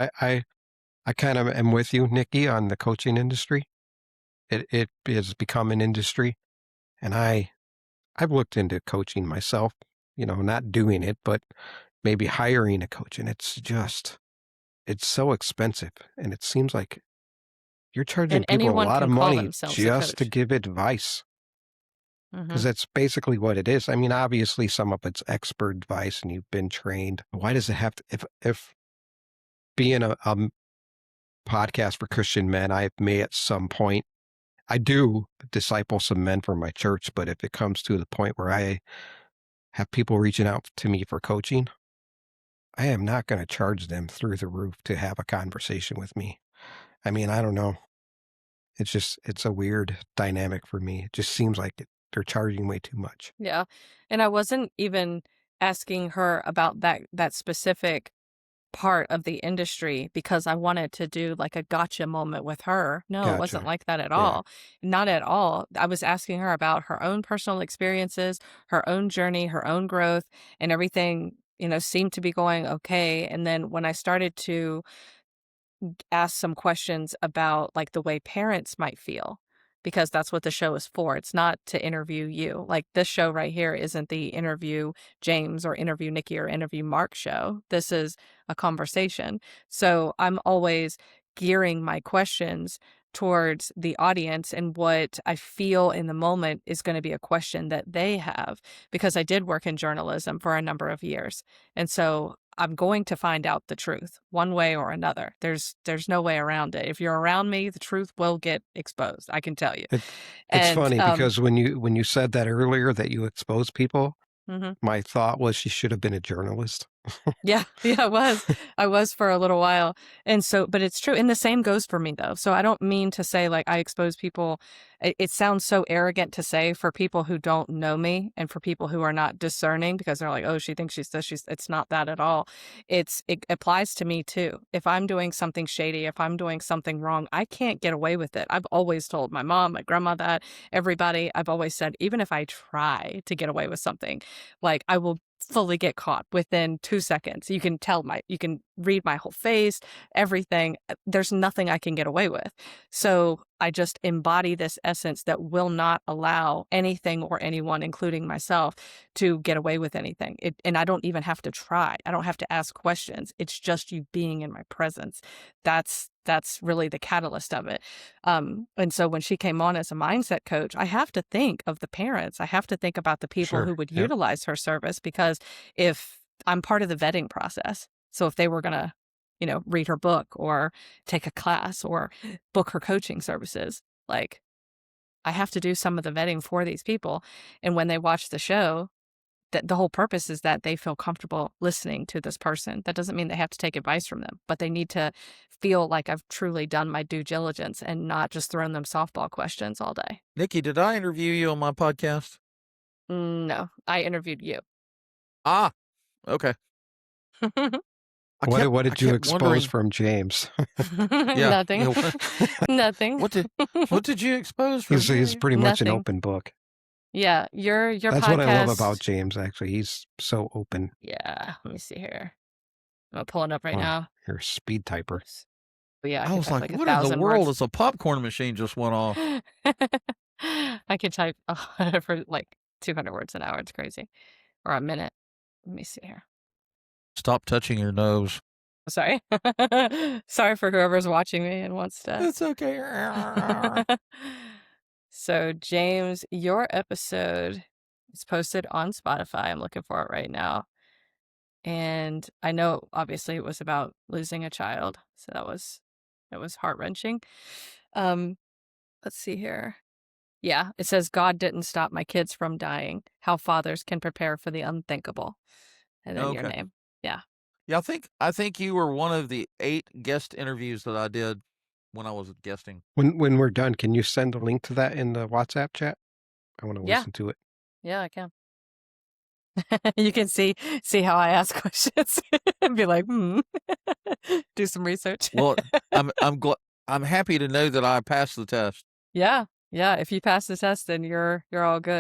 I kind of am with you, Nikki, on the coaching industry. It has become an industry, and I've looked into coaching myself, not doing it, but maybe hiring a coach, and it's so expensive, and it seems like you're charging And people a anyone lot of can call money themselves a just to coach. give advice, because Hmm. that's basically what it is. I mean, obviously some of it's expert advice and you've been trained. Why does it have to, if being a podcast for Christian men, I may at some point, I do disciple some men for my church, but if it comes to the point where I have people reaching out to me for coaching, I am not going to charge them through the roof to have a conversation with me. I mean, I don't know. It's a weird dynamic for me. It just seems like they're charging way too much. Yeah. And I wasn't even asking her about that specific part of the industry because I wanted to do like a gotcha moment with her. No, it wasn't Gotcha. like that at Yeah. all. Not at all. I was asking her about her own personal experiences, her own journey, her own growth, and everything, seemed to be going okay. And then when I started to ask some questions about like the way parents might feel, because that's what the show is for. It's not to interview you. Like this show right here isn't the interview James or interview Nikki or interview Mark show. This is a conversation. So I'm always gearing my questions towards the audience and what I feel in the moment is going to be a question that they have, because I did work in journalism for a number of years. And so I'm going to find out the truth one way or another. There's no way around it. If you're around me, the truth will get exposed. I can tell you. It's And funny because when you said that earlier that you expose people, mhm. my thought was she should have been a journalist. Yeah, yeah, I was. I was for a little while. And so, but it's true. And the same goes for me though. So I don't mean to say like I expose people. It sounds so arrogant to say for people who don't know me and for people who are not discerning because they're like, oh, she thinks she's this. It's not that at all. It applies to me too. If I'm doing something shady, if I'm doing something wrong, I can't get away with it. I've always told my mom, my grandma that, everybody, I've always said, even if I try to get away with something, like I will fully get caught within 2 seconds. You can read my whole face, everything. There's nothing I can get away with. So I just embody this essence that will not allow anything or anyone, including myself, to get away with anything. And I don't even have to try. I don't have to ask questions. It's just you being in my presence. That's really the catalyst of it. And so when she came on as a mindset coach, I have to think of the parents. I have to think about the people Sure. who would Yep. utilize her service, because if I'm part of the vetting process, so if they were going to, read her book or take a class or book her coaching services, like I have to do some of the vetting for these people. And when they watch the show, that the whole purpose is that they feel comfortable listening to this person. That doesn't mean they have to take advice from them, but they need to feel like I've truly done my due diligence and not just thrown them softball questions all day. Nikki, did I interview you on my podcast? No, I interviewed you. Ah, okay. What I did you kept expose wondering. from James? Yeah, Nothing. Nothing. what did you expose from He's James? pretty much an Nothing. open book. Yeah, your That's what I love about podcast. James, actually. He's so open. Yeah, let me see here. I'm pulling up right Wow, now. you're a speed typer. But yeah, I I can was type like, like what in the 1,000 world words. is a popcorn machine just went off? I can type for like 200 words an hour. It's crazy. Or a minute. Let me see here. Stop touching your nose. Sorry. Sorry for whoever's watching me and wants to. It's okay. So, James, your episode is posted on Spotify. I'm looking for it right now. And I know obviously it was about losing a child. So that was heart-wrenching. Let's see here. Yeah, it says God didn't stop my kids from dying. How fathers can prepare for the unthinkable. And then your Okay. name. Yeah. Yeah, I think you were one of the 8 guest interviews that I did when I was guesting. When we're done, can you send a link to that in the WhatsApp chat? I want to Yeah. listen to it. Yeah, I can. You can see how I ask questions and be like, do some research. Well, I'm happy to know that I passed the test. Yeah. Yeah. If you pass the test, then you're all good.